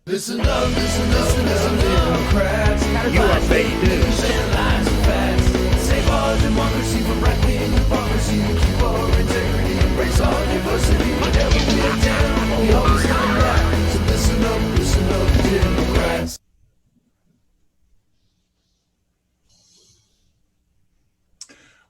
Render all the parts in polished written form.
Listen up, Democrats. You are fake news. And lies and facts. Save our democracy from right-wing hypocrisy. Keep our integrity, embrace our diversity. Whenever we're down, we always come back. So listen up, Democrats.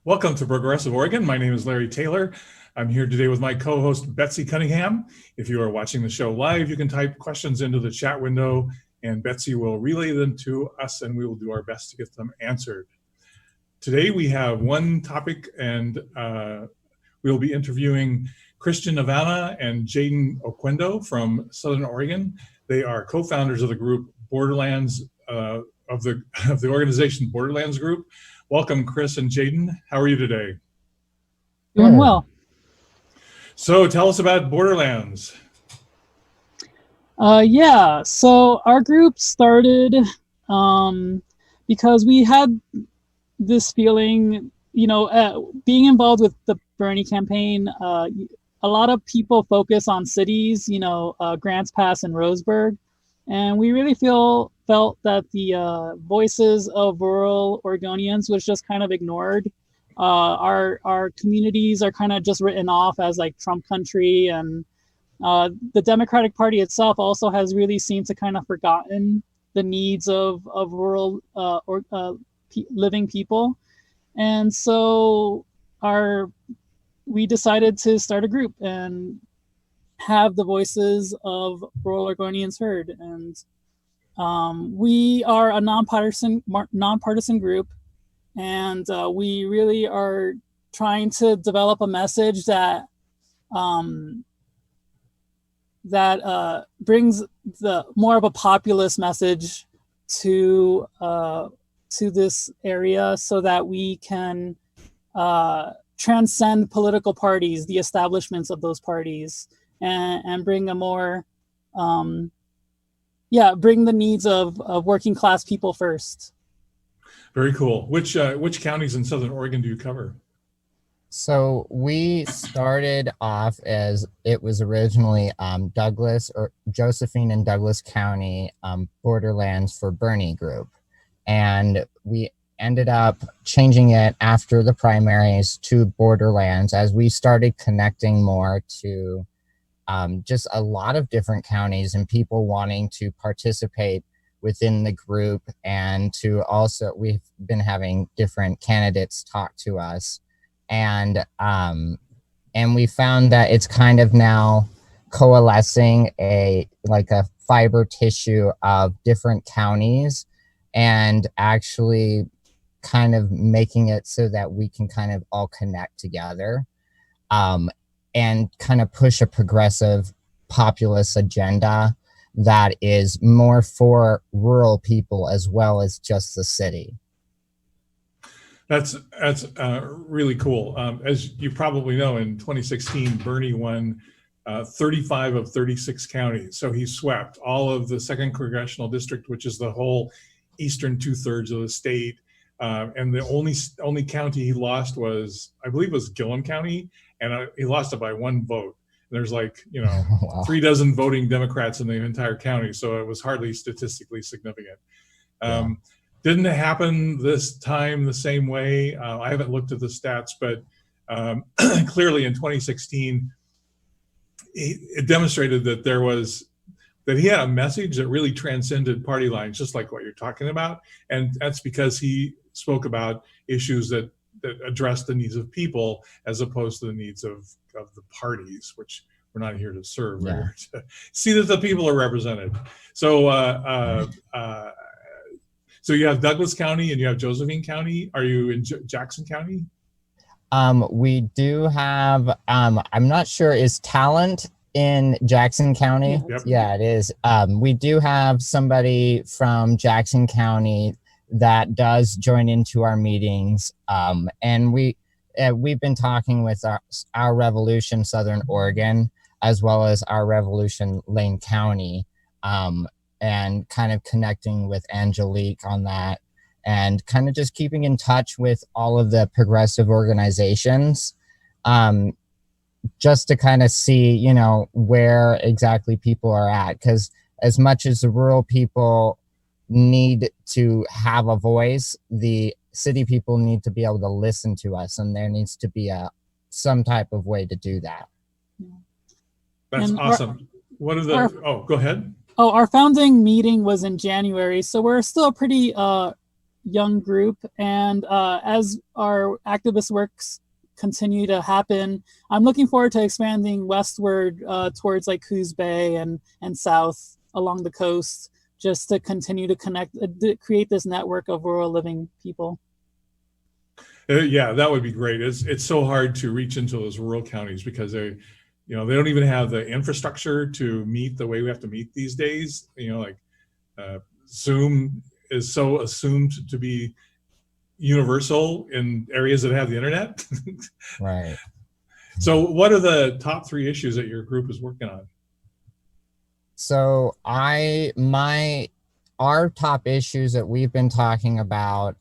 Welcome to Progressive Oregon. My name is Larry Taylor. I'm here today with my co-host, Betsy Cunningham. If you are watching the show live, you can type questions into the chat window and Betsy will relay them to us and we will do our best to get them answered. Today we have one topic and we'll be interviewing Christian Avana and Jaiden Oquendo from Southern Oregon. They are co-founders of the group Borderlands, of the organization Borderlands Group. Welcome, Chris and Jaiden. How are you today? Doing well. So tell us about Borderlands. Yeah, so our group started because we had this feeling, being involved with the Bernie campaign, a lot of people focus on cities, Grants Pass and Roseburg, and we really felt that the voices of rural Oregonians was just kind of ignored. Our communities are kind of just written off as like Trump country, and the Democratic Party itself also has really seemed to kind of forgotten the needs of rural living people. And so we decided to start a group and have the voices of rural Oregonians heard. And we are a nonpartisan group. And we really are trying to develop a message that brings the more of a populist message to this area, so that we can transcend political parties, the establishments of those parties, and bring a more bring the needs of working class people first. Very cool. Which counties in Southern Oregon do you cover? So we started off as it was originally Douglas or Josephine and Douglas County Borderlands for Bernie Group. And we ended up changing it after the primaries to Borderlands as we started connecting more to just a lot of different counties and people wanting to participate within the group, and to also we've been having different candidates talk to us, and we found that it's kind of now coalescing a fiber tissue of different counties and actually kind of making it so that we can kind of all connect together and kind of push a progressive populist agenda that is more for rural people as well as just the city. That's really cool. As you probably know, in 2016, Bernie won 35 of 36 counties. So he swept all of the 2nd Congressional District, which is the whole eastern 2/3 of the state. And the only county he lost was, I believe, was Gillum County, and he lost it by 1 vote. There's wow. 3 dozen voting Democrats in the entire county, so it was hardly statistically significant. Didn't it happen this time the same way? I haven't looked at the stats, but clearly in 2016, it demonstrated that he had a message that really transcended party lines, just like what you're talking about. And that's because he spoke about issues that address the needs of people as opposed to the needs of the parties, which we're not here to serve. We're here to see that the people are represented. So so you have Douglas County and you have Josephine County. Are you in Jackson County? We do have, I'm not sure, is Talent in Jackson County? Yep. Yeah, it is. We do have somebody from Jackson County that does join into our meetings. And we've been talking with our Revolution Southern Oregon, as well as our Revolution Lane County, and kind of connecting with Angelique on that, and kind of just keeping in touch with all of the progressive organizations, just to kind of see, where exactly people are at. Because as much as the rural people need to have a voice, the city people need to be able to listen to us, and there needs to be some type of way to do that. That's And awesome. What are the, oh, go ahead. Oh, our founding meeting was in January, so we're still a pretty young group. And as our activist works continue to happen, I'm looking forward to expanding westward towards like Coos Bay and south along the coast, just to continue to connect, create this network of rural living people. Yeah, that would be great. It's so hard to reach into those rural counties because they don't even have the infrastructure to meet the way we have to meet these days. Zoom is so assumed to be universal in areas that have the internet. Right. So what are the top 3 issues that your group is working on? So our top issues that we've been talking about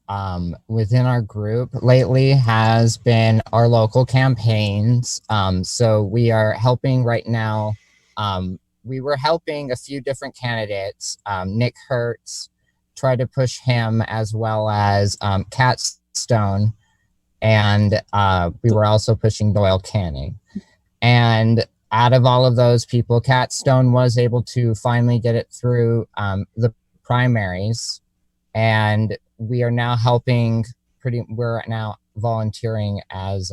within our group lately has been our local campaigns. So we are helping right now. We were helping a few different candidates. Nick Hertz, try to push him, as well as Cat Stone, and we were also pushing Doyle Canning. And out of all of those people, Cat Stone was able to finally get it through the primaries, and we are now we're now volunteering as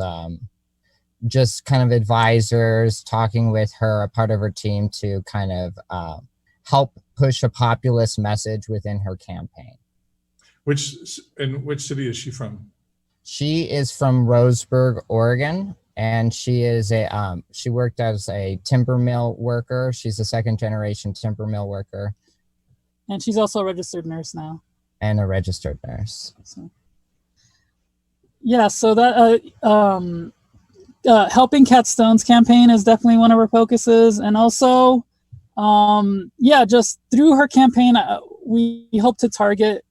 just kind of advisors, talking with her, a part of her team, to kind of help push a populist message within her campaign. Which city is she from? She is from Roseburg, Oregon, and she is she worked as a timber mill worker. She's a 2nd-generation timber mill worker. And she's also a registered nurse now. And a registered nurse. So, yeah, so that helping Cat Stone's campaign is definitely one of her focuses. And also, just through her campaign, we hope to target,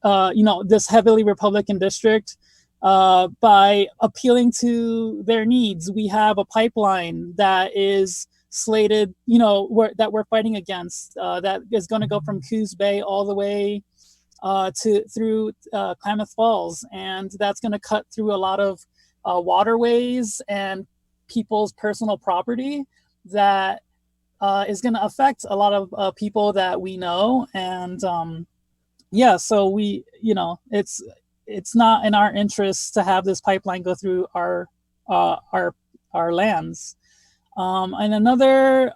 this heavily Republican district by appealing to their needs. We have a pipeline that is slated, that we're fighting against, that is going to go from Coos Bay all the way through Klamath Falls, and that's going to cut through a lot of waterways and people's personal property that is going to affect a lot of people that we know. And so we, it's not in our interest to have this pipeline go through our lands. And another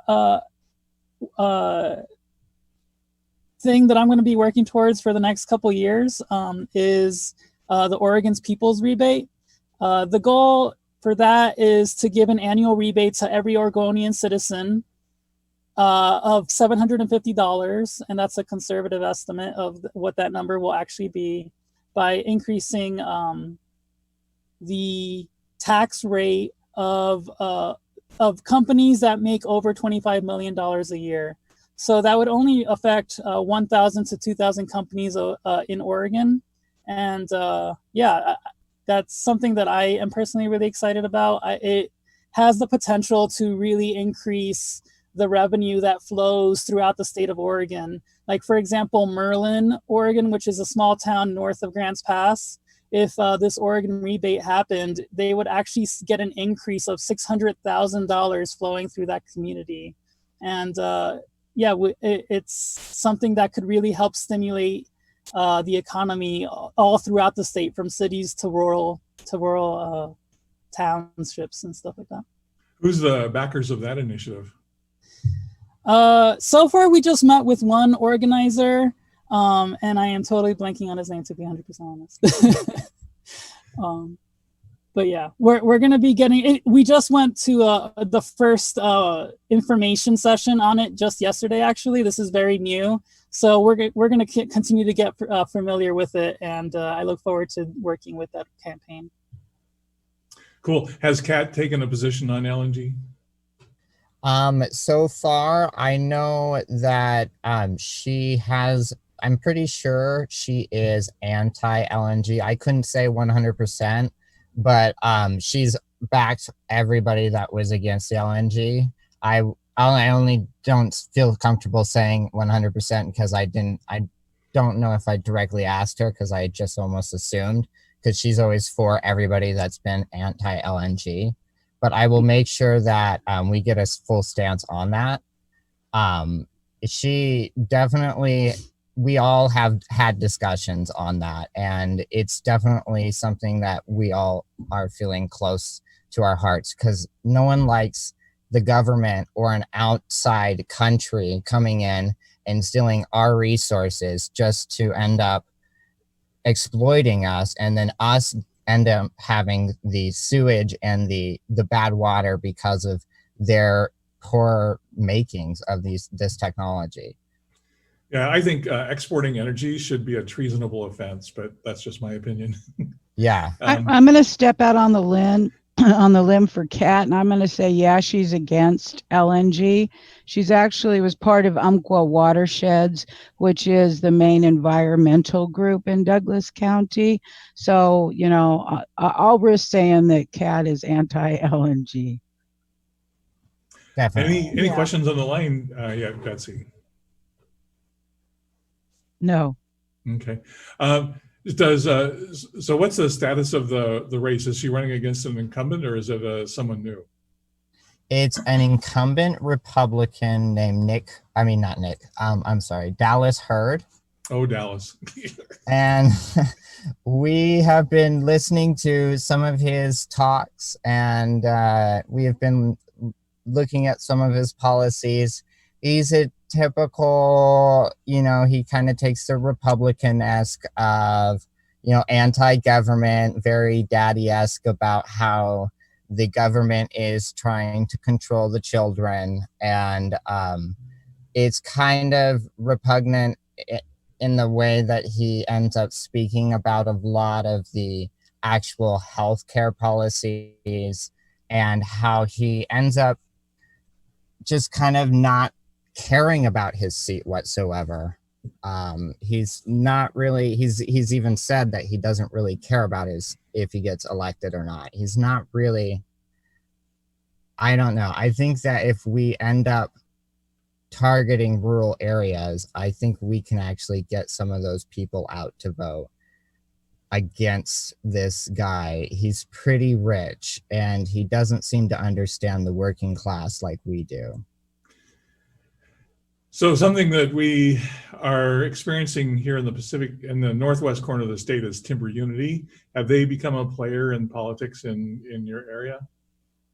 thing that I'm going to be working towards for the next couple years is the Oregon's People's Rebate. The goal for that is to give an annual rebate to every Oregonian citizen of $750, and that's a conservative estimate of what that number will actually be, by increasing the tax rate of companies that make over $25 million a year. So that would only affect 1,000 to 2,000 companies in Oregon. And that's something that I am personally really excited about. It has the potential to really increase the revenue that flows throughout the state of Oregon. Like, for example, Merlin, Oregon, which is a small town north of Grants Pass, if this Oregon rebate happened, they would actually get an increase of $600,000 flowing through that community. And it's something that could really help stimulate the economy all throughout the state, from cities to rural townships and stuff like that. Who's the backers of that initiative? So far, we just met with one organizer, and I am totally blanking on his name, to be 100% honest. But yeah, we're going to be getting it. We just went to the first information session on it just yesterday, actually. This is very new. So we're going to continue to get familiar with it, and I look forward to working with that campaign. Cool. Has Kat taken a position on LNG? So far, I know that she has, I'm pretty sure she is anti-LNG. I couldn't say 100%, but she's backed everybody that was against the LNG. I only don't feel comfortable saying 100% because I don't know if I directly asked her, because I just almost assumed, because she's always for everybody that's been anti-LNG. But I will make sure that we get a full stance on that. She definitely, we all have had discussions on that, and it's definitely something that we all are feeling close to our hearts, because no one likes the government or an outside country coming in and stealing our resources just to end up exploiting us, and then us end up having the sewage and the bad water because of their poor makings of this technology. Yeah, I think exporting energy should be a treasonable offense, but that's just my opinion. Yeah. I'm going to step out on the limb for Kat, and I'm going to say, yeah, she's against LNG. She's actually was part of Umpqua Watersheds, which is the main environmental group in Douglas County. So, you know, I'll risk saying that Kat is anti-LNG. Definitely. Any questions on the line? Yeah, Betsy. No. Okay. So what's the status of the race? Is she running against an incumbent, or is it someone new? It's an incumbent Republican named Dallas Hurd. Oh, Dallas. And we have been listening to some of his talks, and we have been looking at some of his policies. He's a typical, he kind of takes the Republican-esque of, anti-government, very daddy-esque about how the government is trying to control the children. And it's kind of repugnant in the way that he ends up speaking about a lot of the actual healthcare policies, and how he ends up just kind of not caring about his seat whatsoever. He's not really, he's even said that he doesn't really care about if he gets elected or not. He's not really, I don't know. I think that if we end up targeting rural areas, I think we can actually get some of those people out to vote against this guy. He's pretty rich, and he doesn't seem to understand the working class like we do. So something that we are experiencing here in the northwest corner of the state is Timber Unity. Have they become a player in politics in your area?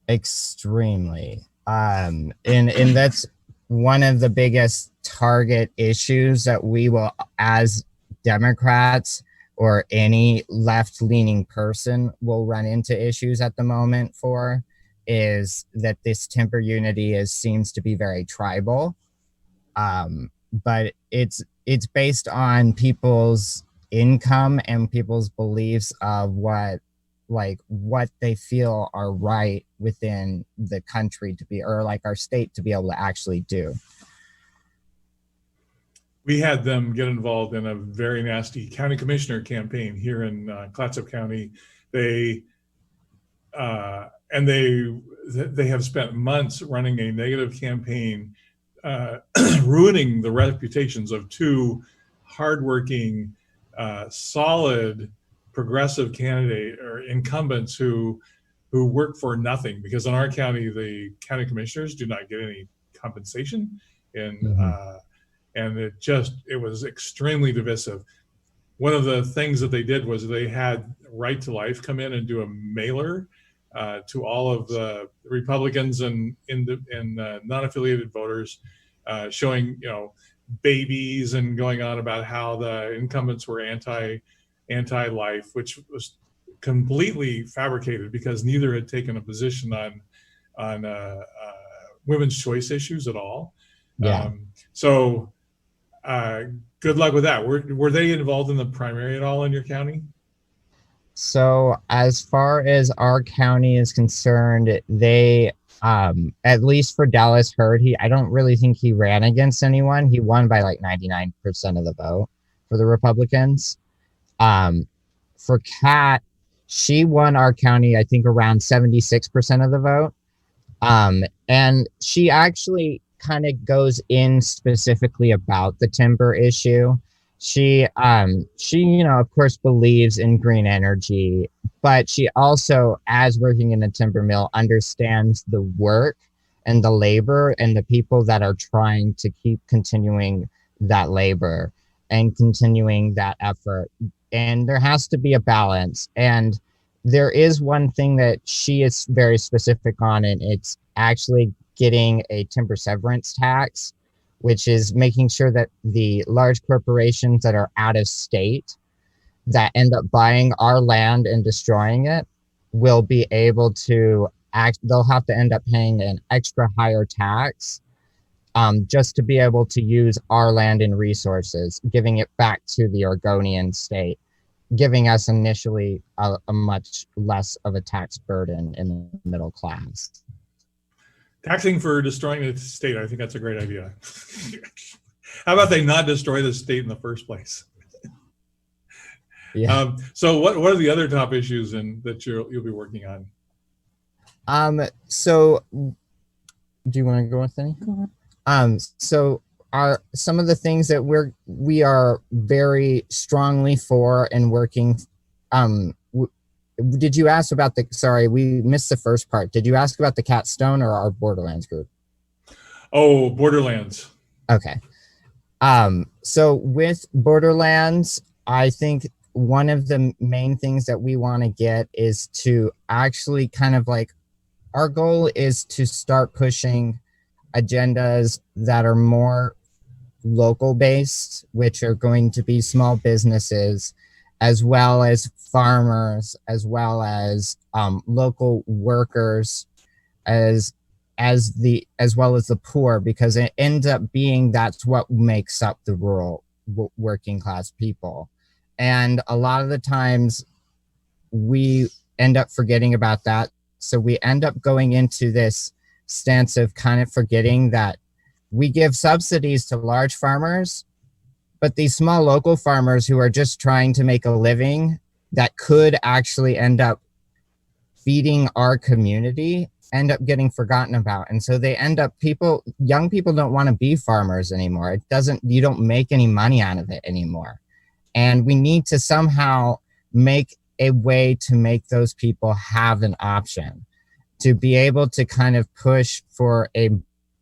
Extremely. And that's one of the biggest target issues that we will, as Democrats or any left-leaning person, will run into issues at the moment for, is that this Timber Unity seems to be very tribal. But it's based on people's income and people's beliefs of what they feel are right within the country to be, or like our state to be able to actually do. We had them get involved in a very nasty county commissioner campaign here in Clatsop County. They have spent months running a negative campaign, ruining the reputations of two hardworking, solid, progressive candidate or incumbents who work for nothing, because in our county, the county commissioners do not get any compensation. And it was extremely divisive. One of the things that they did was they had Right to Life come in and do a mailer to all of the Republicans and non-affiliated voters, showing babies and going on about how the incumbents were anti-life, which was completely fabricated because neither had taken a position on women's choice issues at all. Yeah. Good luck with that. Were they involved in the primary at all in your county? So as far as our county is concerned, they, at least for Dallas Hurd, I don't really think he ran against anyone. He won by like 99% of the vote for the Republicans. For Kat, she won our county, I think, around 76% of the vote. And she actually kind of goes in specifically about the timber issue. She, of course, believes in green energy, but she also, as working in a timber mill, understands the work and the labor and the people that are trying to keep continuing that labor and continuing that effort. And there has to be a balance. And there is one thing that she is very specific on, and it's actually getting a timber severance tax, which is making sure that the large corporations that are out of state that end up buying our land and destroying it will be able to they'll have to end up paying an extra higher tax just to be able to use our land and resources, giving it back to the Oregonian state, giving us initially a much less of a tax burden in the middle class. Taxing for destroying the state, I think that's a great idea. How about they not destroy the state in the first place? Yeah. So what are the other top issues that you'll be working on? So do you want to go with any? Go ahead. So some of the things that we are very strongly for and working. Did you ask about sorry, we missed the first part. Did you ask about the Catstone or our Borderlands group? Oh, Borderlands. Okay. So with Borderlands, I think one of the main things that we want to get is to actually kind of like, our goal is to start pushing agendas that are more local based, which are going to be small businesses, as well as farmers, as well as local workers, as well as the poor, because it ends up being that's what makes up the rural working class people. And a lot of the times we end up forgetting about that. So we end up going into this stance of kind of forgetting that we give subsidies to large farmers, but these small local farmers who are just trying to make a living that could actually end up feeding our community end up getting forgotten about. And so they end up young people don't want to be farmers anymore. You don't make any money out of it anymore. And we need to somehow make a way to make those people have an option to be able to kind of push for a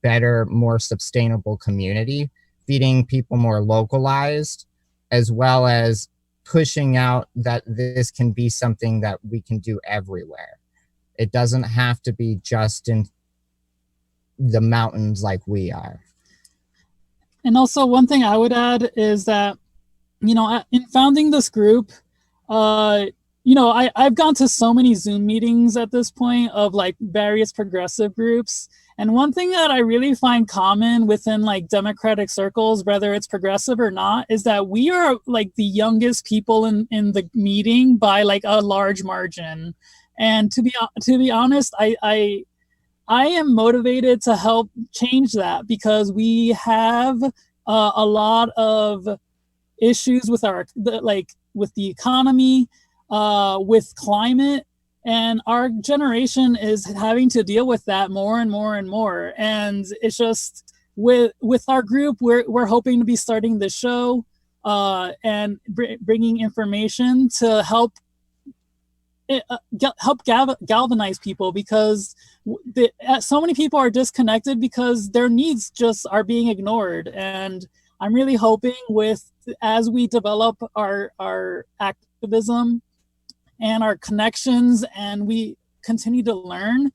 better, more sustainable community, feeding people more localized, as well as pushing out that this can be something that we can do everywhere. It doesn't have to be just in the mountains like we are. And also one thing I would add is that, in founding this group, I've gone to so many Zoom meetings at this point of like various progressive groups. And one thing that I really find common within like Democratic circles, whether it's progressive or not, is that we are like the youngest people in the meeting by like a large margin. And to be honest, I am motivated to help change that, because we have a lot of issues with with the economy, with climate, and our generation is having to deal with that more and more and more. And it's just with our group, we're hoping to be starting the show and bringing information to help galvanize people, because so many people are disconnected because their needs just are being ignored. And I'm really hoping as we develop our activism and our connections and we continue to learn,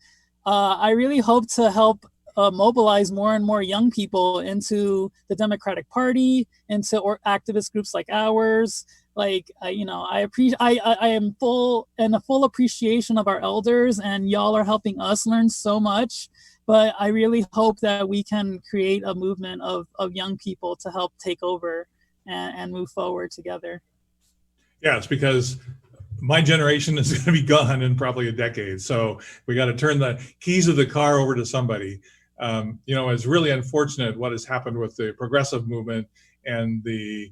I really hope to help mobilize more and more young people into the Democratic Party, into activist groups like ours. Like, I am full appreciation of our elders, and y'all are helping us learn so much. But I really hope that we can create a movement of young people to help take over and move forward together. Yeah, it's because my generation is going to be gone in probably a decade. So we got to turn the keys of the car over to somebody. It's really unfortunate what has happened with the progressive movement and the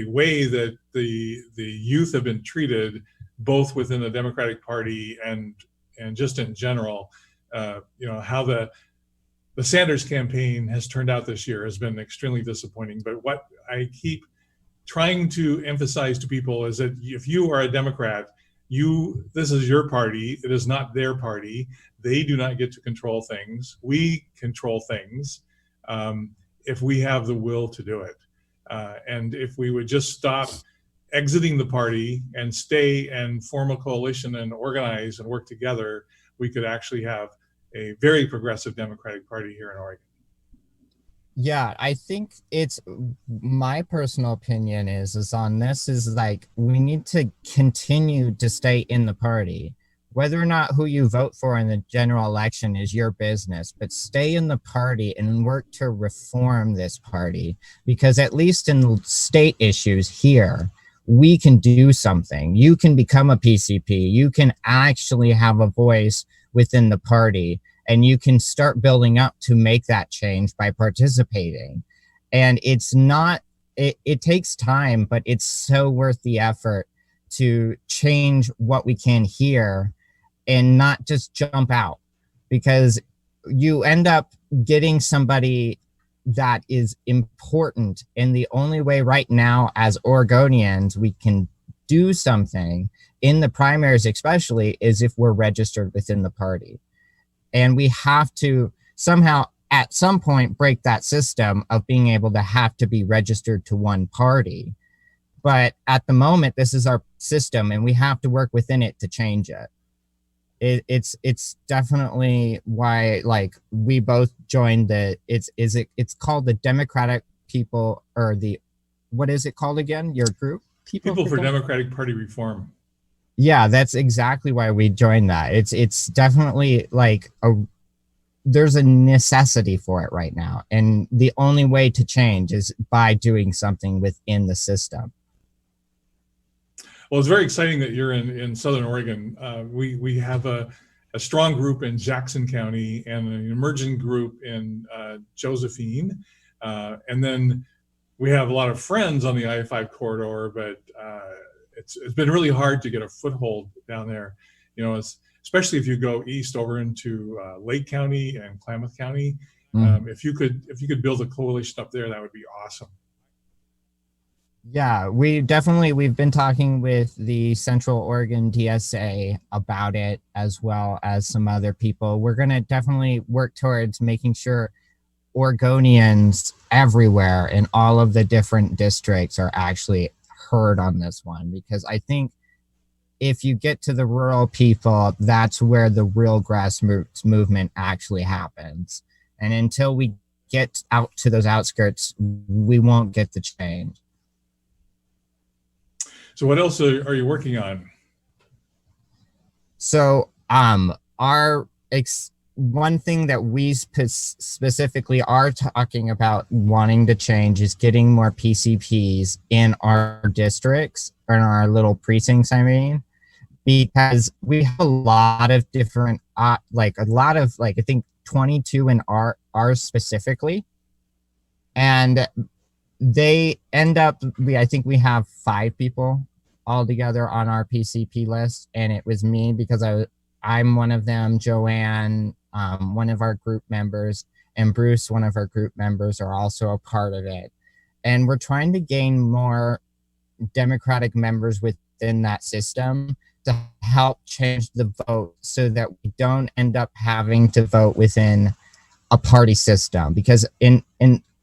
way that the youth have been treated, both within the Democratic Party and just in general. how the Sanders campaign has turned out this year has been extremely disappointing. But what I keep trying to emphasize to people is that if you are a Democrat, this is your party. It is not their party. They do not get to control things. We control things if we have the will to do it. And if we would just stop exiting the party and stay and form a coalition and organize and work together, we could actually have a very progressive Democratic Party here in Oregon. Yeah, I think it's my personal opinion is on this is like we need to continue to stay in the party. Whether or not who you vote for in the general election is your business, but stay in the party and work to reform this party, because at least in state issues here, we can do something. You can become a PCP. You can actually have a voice within the party, and you can start building up to make that change by participating. And it's not, it takes time, but it's so worth the effort to change what we can here and not just jump out, because you end up getting somebody that is important. And the only way right now as Oregonians we can do something in the primaries especially is if we're registered within the party. And we have to somehow at some point break that system of being able to have to be registered to one party. But at the moment, this is our system and we have to work within it to change it. It's definitely why like we both joined it's called the Democratic People, or what is it called again? Your group? People for Democratic Party Reform. Yeah, that's exactly why we joined that. It's definitely like there's a necessity for it right now. And the only way to change is by doing something within the system. Well, it's very exciting that you're in Southern Oregon. We have a strong group in Jackson County and an emerging group in Josephine. And then we have a lot of friends on the I-5 corridor, but it's been really hard to get a foothold down there. Especially if you go east over into Lake County and Klamath County. If you could build a coalition up there, that would be awesome. Yeah, we've been talking with the Central Oregon DSA about it, as well as some other people. We're going to definitely work towards making sure Oregonians everywhere in all of the different districts are actually heard on this one, because I think if you get to the rural people, that's where the real grassroots movement actually happens. And until we get out to those outskirts, we won't get the change. So what else are you working on? So one thing that we specifically are talking about wanting to change is getting more PCPs in our districts, or in our little precincts, because we have a lot of different, I think 22 in ours specifically. And they end up, I think we have 5 people all together on our PCP list. And it was me, because I'm one of them, Joanne, one of our group members, and Bruce, one of our group members, are also a part of it. And we're trying to gain more Democratic members within that system to help change the vote, so that we don't end up having to vote within a party system. Because in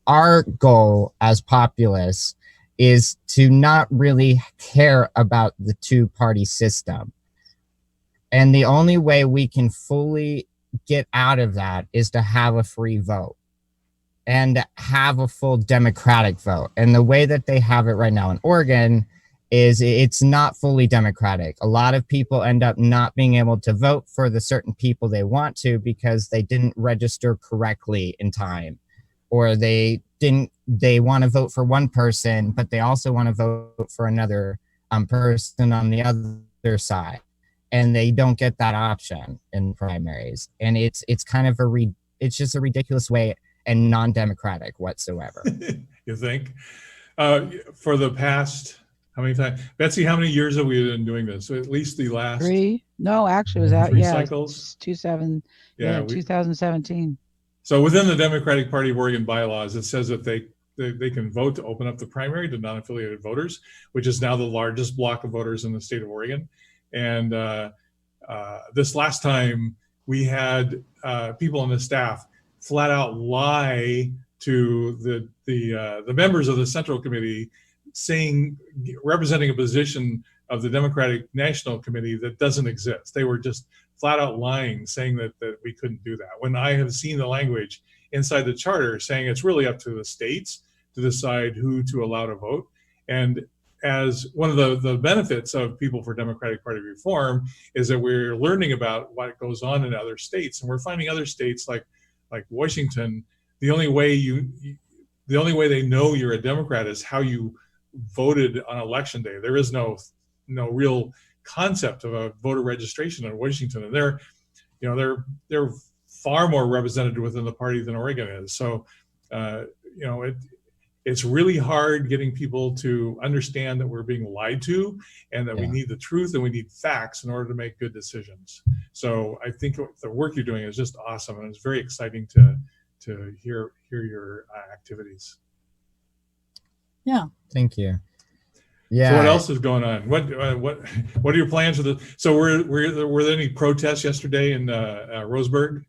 our goal as populists is to not really care about the 2-party system. And the only way we can fully get out of that is to have a free vote and have a full democratic vote. And the way that they have it right now in Oregon is it's not fully democratic. A lot of people end up not being able to vote for the certain people they want to, because they didn't register correctly in time, or they want to vote for one person, but they also want to vote for another person on the other side. And they don't get that option in primaries. And it's kind of it's just a ridiculous way and non-democratic whatsoever. You think? For the past, How many times? Betsy, how many years have we been doing this? So at least the last 3? No, actually, it was out. 3 Yeah, cycles. 2017. So within the Democratic Party of Oregon bylaws, it says that they can vote to open up the primary to non-affiliated voters, which is now the largest block of voters in the state of Oregon. And this last time, we had people on the staff flat out lie to the members of the Central Committee, representing a position of the Democratic National Committee that doesn't exist. They were just flat out lying, saying that we couldn't do that. When I have seen the language inside the charter saying it's really up to the states to decide who to allow to vote. And as one of the benefits of People for Democratic Party Reform is that we're learning about what goes on in other states, and we're finding other states like Washington, the only way they know you're a Democrat is how you voted on election day. There is no real concept of a voter registration in Washington, and they're far more represented within the party than Oregon is. So it's really hard getting people to understand that we're being lied to, and that we need the truth and we need facts in order to make good decisions. So I think the work you're doing is just awesome, and it's very exciting to hear your activities. Yeah. Thank you. Yeah. So what else is going on? What are your plans for the? So were there any protests yesterday in Roseburg?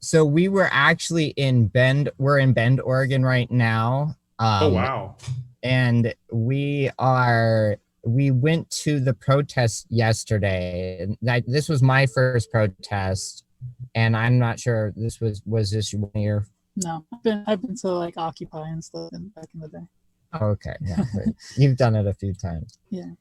So we were actually in Bend. We're in Bend, Oregon right now. Oh wow! And we went to the protest yesterday. This was my first protest, and I'm not sure was this 1 year. No, I've been to like Occupy and stuff back in the day. Okay, yeah, you've done it a few times. Yeah.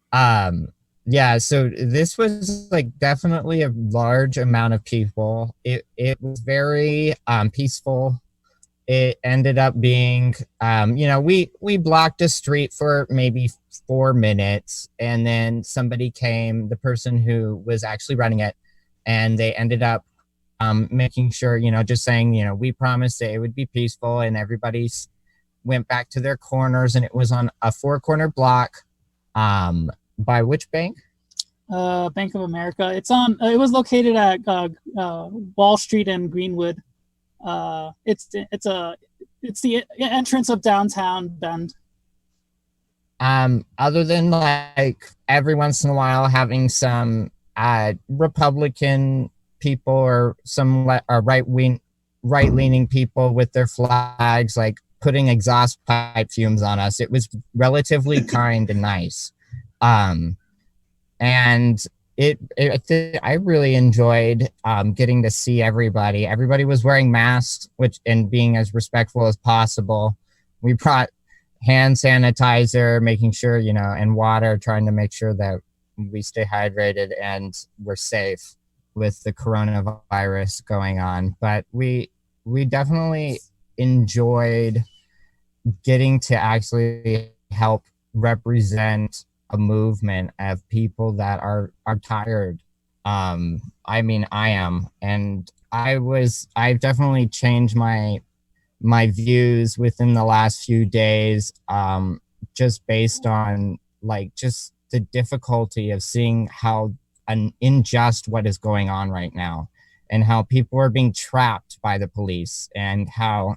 Yeah. So this was like definitely a large amount of people. It was very peaceful. It ended up being, we blocked a street for maybe 4 minutes, and then somebody came, the person who was actually running it, and they ended up making sure, just saying, we promised that it would be peaceful, and everybody went back to their corners, and it was on a 4-corner block. By which bank? Bank of America. It was located at Wall Street and Greenwood. It's the entrance of downtown Bend. Other than like every once in a while having some Republican people or some right-leaning people with their flags, like putting exhaust pipe fumes on us, it was relatively kind and nice. And I really enjoyed getting to see everybody. Everybody was wearing masks, and being as respectful as possible. We brought hand sanitizer, making sure, and water, trying to make sure that we stay hydrated and we're safe with the coronavirus going on. But we definitely enjoyed getting to actually help represent a movement of people that are tired. I mean, I am, and I've definitely changed my views within the last few days, just based on just the difficulty of seeing how unjust what is going on right now, and how people are being trapped by the police, and how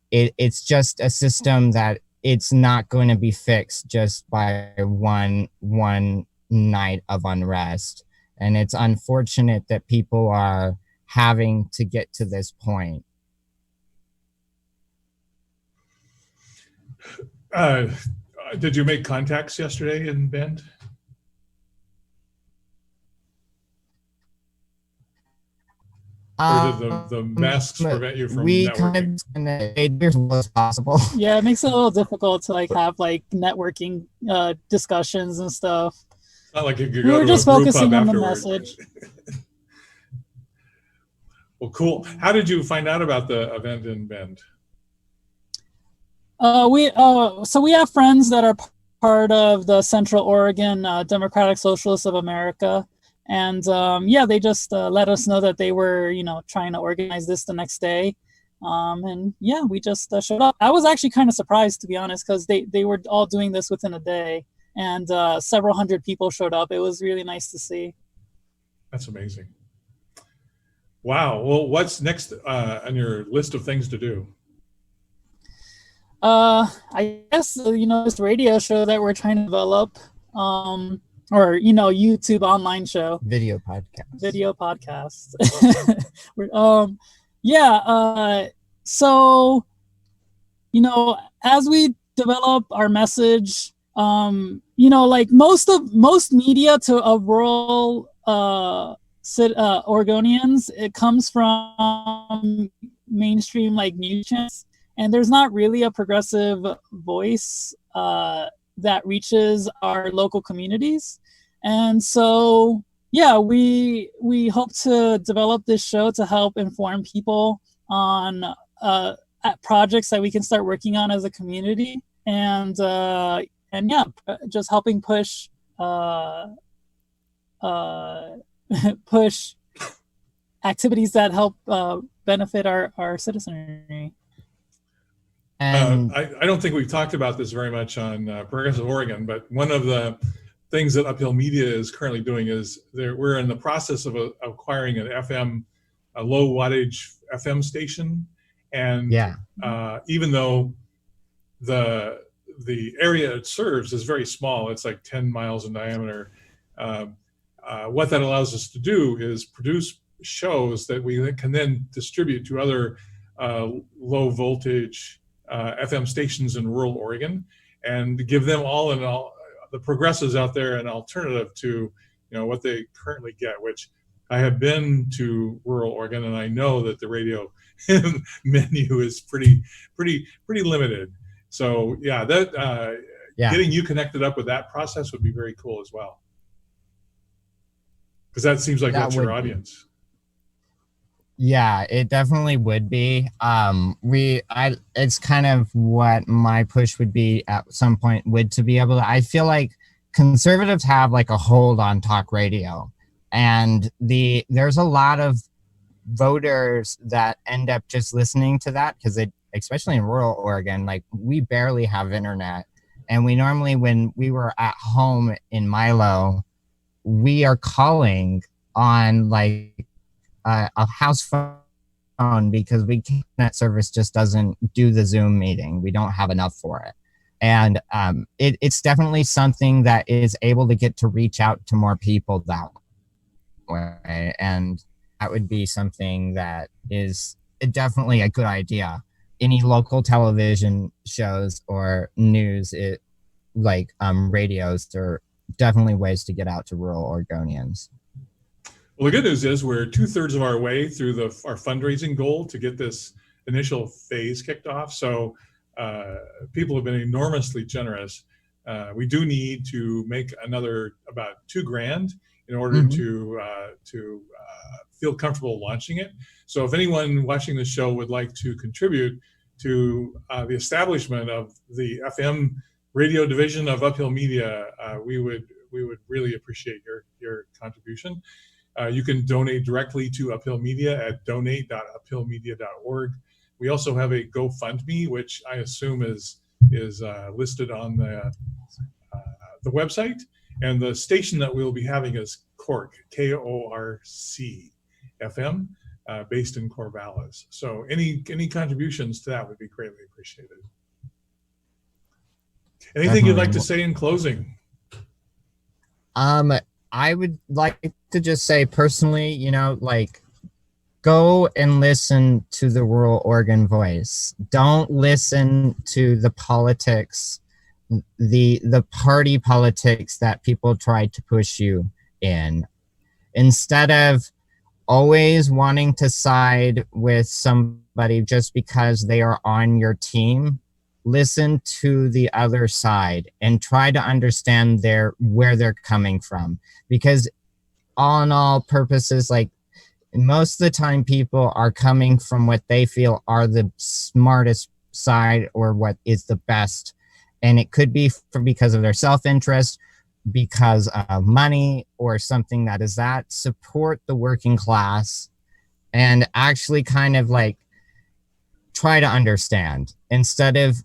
it's just a system that it's not going to be fixed just by one night of unrest. And it's unfortunate that people are having to get to this point. Did you make contacts yesterday in Bend? Or did the masks prevent you from networking? Kind of made as much as possible. Yeah, it makes it a little difficult to have networking discussions and stuff. It's not like you could We go were to just a group focusing hub on the afterwards. message. Well, cool. How did you find out about the event in Bend? So we have friends that are part of the Central Oregon Democratic Socialists of America. And they just let us know that they were, trying to organize this the next day. And yeah, we just showed up. I was actually kind of surprised, to be honest, because they were all doing this within a day, and several hundred people showed up. It was really nice to see. That's amazing. Wow. Well, what's next on your list of things to do? I guess this radio show that we're trying to develop, or YouTube online show, Video podcast. Yeah. So as we develop our message, like most media to a rural Oregonians, it comes from mainstream like news channels, and there's not really a progressive voice that reaches our local communities. And so yeah, we hope to develop this show to help inform people on projects that we can start working on as a community, and yeah, just helping push push activities that help benefit our citizenry. And I don't think we've talked about this very much on Progressive Oregon, but one of the things that Uphill Media is currently doing is we're in the process of acquiring a low wattage FM station. And yeah, even though the area it serves is very small, it's like 10 miles in diameter, what that allows us to do is produce shows that we can then distribute to other low voltage FM stations in rural Oregon, and give them all the progressives out there an alternative to what they currently get, which I have been to rural Oregon, and I know that the radio menu is pretty limited. So yeah, that getting you connected up with that process would be very cool as well, because that seems like that's your audience. Yeah, it definitely would be. It's kind of what my push would be at some point, to be able to, I feel like conservatives have like a hold on talk radio, and there's a lot of voters that end up just listening to that, because especially in rural Oregon, like we barely have internet, and we normally, when we were at home in Milo, we are calling on like a house phone, because internet service just doesn't do the Zoom meeting. We don't have enough for it. And it's definitely something that is able to get to reach out to more people that way. And that would be something that is definitely a good idea. Any local television shows or news, radios, are definitely ways to get out to rural Oregonians. Well, the good news is we're 2/3 of our way through our fundraising goal to get this initial phase kicked off. So people have been enormously generous. We do need to make another about $2,000 in order to feel comfortable launching it. So if anyone watching the show would like to contribute to the establishment of the FM radio division of Uphill Media, we would really appreciate your contribution. You can donate directly to Uphill Media at donate.uphillmedia.org. We also have a GoFundMe, which I assume is listed on the website. And the station that we'll be having is Cork, KORC FM, based in Corvallis. So any contributions to that would be greatly appreciated. Anything you'd like to say in closing? I would like to just say personally, go and listen to the rural Oregon voice. Don't listen to the politics, the party politics that people try to push you in. Instead of always wanting to side with somebody just because they are on your team, listen to the other side and try to understand where they're coming from. Because all in all purposes, like most of the time people are coming from what they feel are the smartest side or what is the best. And it could be because of their self-interest, because of money, or something that is that. Support the working class and actually kind of like try to understand instead of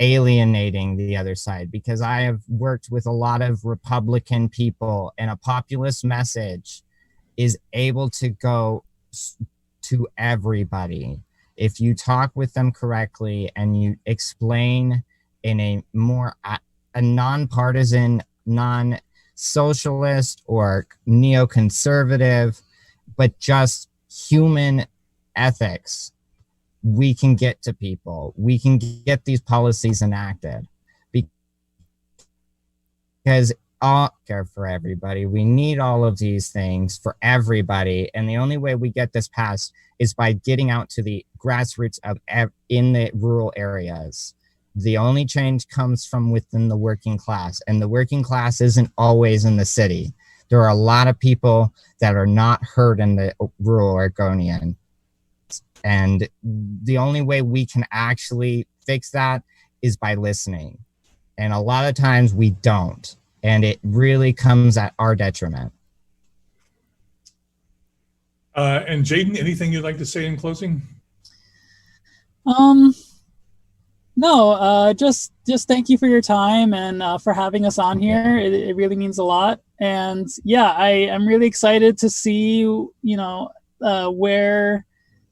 alienating the other side, because I have worked with a lot of Republican people, and a populist message is able to go to everybody. If you talk with them correctly and you explain in a more a nonpartisan, non-socialist or neoconservative, but just human ethics, we can get to people. We can get these policies enacted because all care for everybody. We need all of these things for everybody. And the only way we get this passed is by getting out to the grassroots of in the rural areas. The only change comes from within the working class, and the working class isn't always in the city. There are a lot of people that are not heard in the rural Oregonian. And the only way we can actually fix that is by listening. And a lot of times we don't. And it really comes at our detriment. And Jaiden, anything you'd like to say in closing? No, just thank you for your time and for having us on here. It really means a lot. And yeah, I am really excited to see, where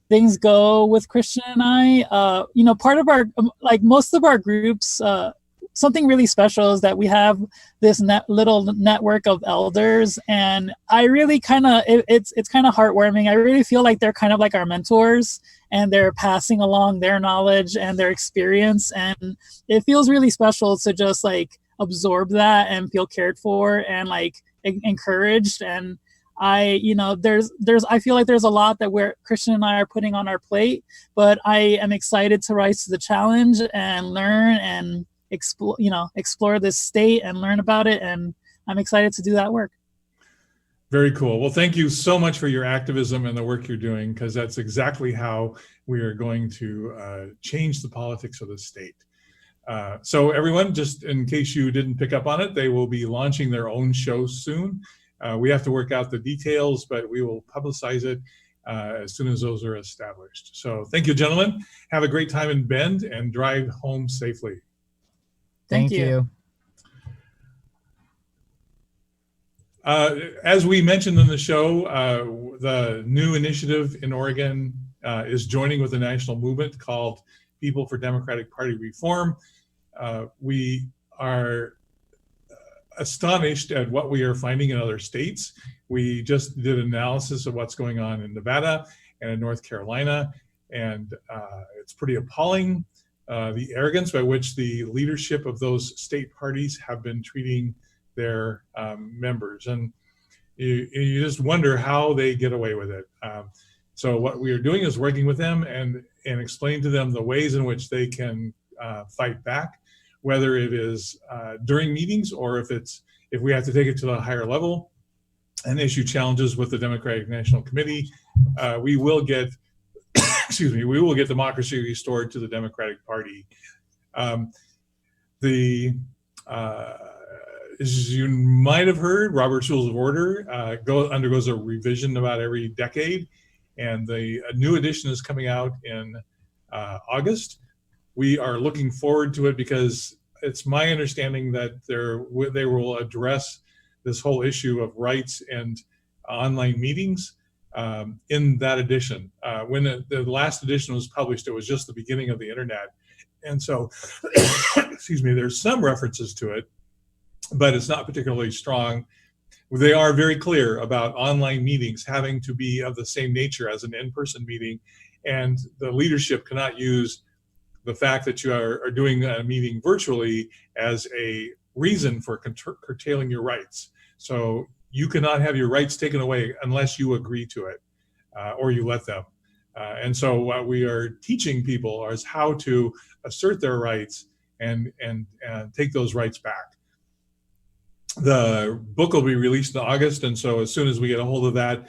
things go with Christian and I. Part of our, like most of our groups, something really special is that we have this little network of elders, and I really it's kind of heartwarming. I really feel like they're kind of like our mentors, and they're passing along their knowledge and their experience, and it feels really special to just like absorb that and feel cared for and like encouraged. And I feel like there's a lot that Christian and I are putting on our plate, but I am excited to rise to the challenge and learn and explore this state and learn about it. And I'm excited to do that work. Very cool. Well, thank you so much for your activism and the work you're doing, because that's exactly how we are going to change the politics of the state. So everyone, just in case you didn't pick up on it, they will be launching their own show soon. We have to work out the details, but we will publicize it as soon as those are established. So thank you, gentlemen. Have a great time in Bend and drive home safely. Thank you. As we mentioned in the show, the new initiative in Oregon is joining with a national movement called People for Democratic Party Reform. We are astonished at what we are finding in other states. We just did analysis of what's going on in Nevada and in North Carolina, and it's pretty appalling, the arrogance by which the leadership of those state parties have been treating their members. And you just wonder how they get away with it. So what we are doing is working with them and explain to them the ways in which they can fight back, whether it is during meetings or if we have to take it to the higher level and issue challenges with the Democratic National Committee. We will get, we will get democracy restored to the Democratic Party. As you might have heard, Robert's Rules of Order undergoes a revision about every decade, and the new edition is coming out in August. We are looking forward to it because it's my understanding that they will address this whole issue of rights and online meetings in that edition. When the last edition was published, it was just the beginning of the internet. And so, there's some references to it, but it's not particularly strong. They are very clear about online meetings having to be of the same nature as an in-person meeting, and the leadership cannot use the fact that you are doing a meeting virtually as a reason for curtailing your rights. So you cannot have your rights taken away unless you agree to it or you let them. And so what we are teaching people is how to assert their rights and take those rights back. The book will be released in August, and so as soon as we get a hold of that,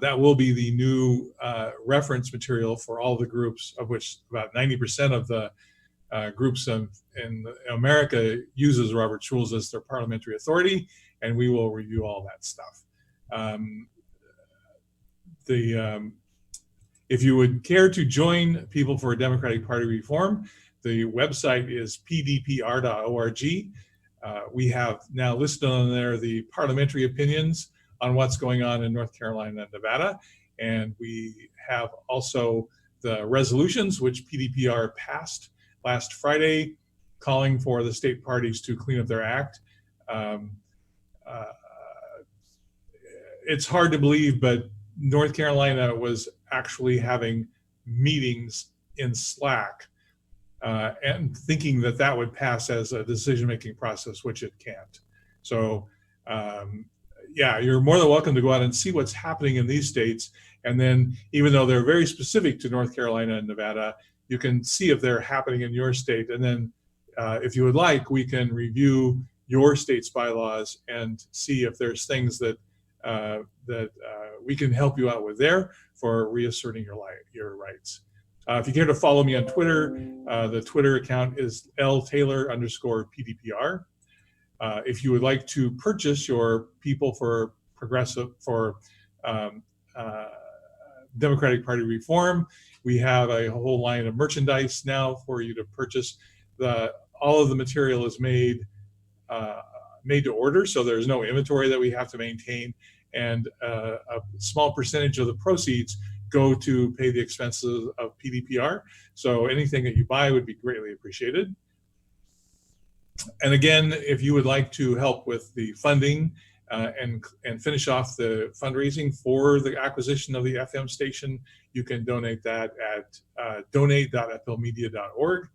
that will be the new reference material for all the groups, of which about 90% of the groups in America uses Robert's Rules as their parliamentary authority, and we will review all that stuff. If you would care to join People for Democratic Party Reform, the website is pdpr.org. We have now listed on there the parliamentary opinions on what's going on in North Carolina and Nevada. And we have also the resolutions which PDPR passed last Friday, calling for the state parties to clean up their act. It's hard to believe, but North Carolina was actually having meetings in Slack and thinking that that would pass as a decision-making process, which it can't. So yeah, you're more than welcome to go out and see what's happening in these states. And then even though they're very specific to North Carolina and Nevada, you can see if they're happening in your state. And then if you would like, we can review your state's bylaws and see if there's things that we can help you out with there for reasserting your rights. If you care to follow me on Twitter, the Twitter account is ltaylor_PDPR. If you would like to purchase your People for Democratic Party Reform, we have a whole line of merchandise now for you to purchase. All of the material is made to order, so there's no inventory that we have to maintain, and a small percentage of the proceeds go to pay the expenses of PDPR. So anything that you buy would be greatly appreciated. And again, if you would like to help with the funding and finish off the fundraising for the acquisition of the FM station, you can donate that at donate.flmedia.org,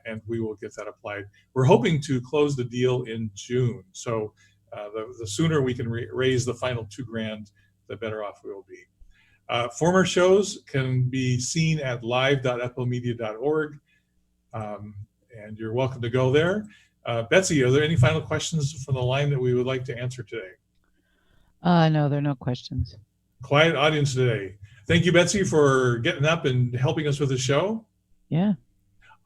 and we will get that applied. We're hoping to close the deal in June. So the sooner we can raise the final $2,000, the better off we will be. Former shows can be seen at live.flmedia.org, and you're welcome to go there. Betsy, are there any final questions from the line that we would like to answer today? No, there are no questions. Quiet audience today. Thank you, Betsy, for getting up and helping us with the show. Yeah.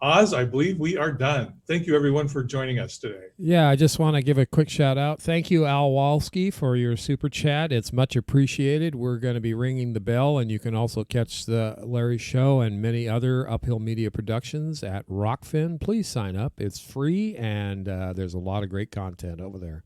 Oz, I believe we are done. Thank you, everyone, for joining us today. Yeah, I just want to give a quick shout out. Thank you, Al Walski, for your super chat. It's much appreciated. We're going to be ringing the bell, and you can also catch the Larry Show and many other Uphill Media productions at Rockfin. Please sign up. It's free, and there's a lot of great content over there.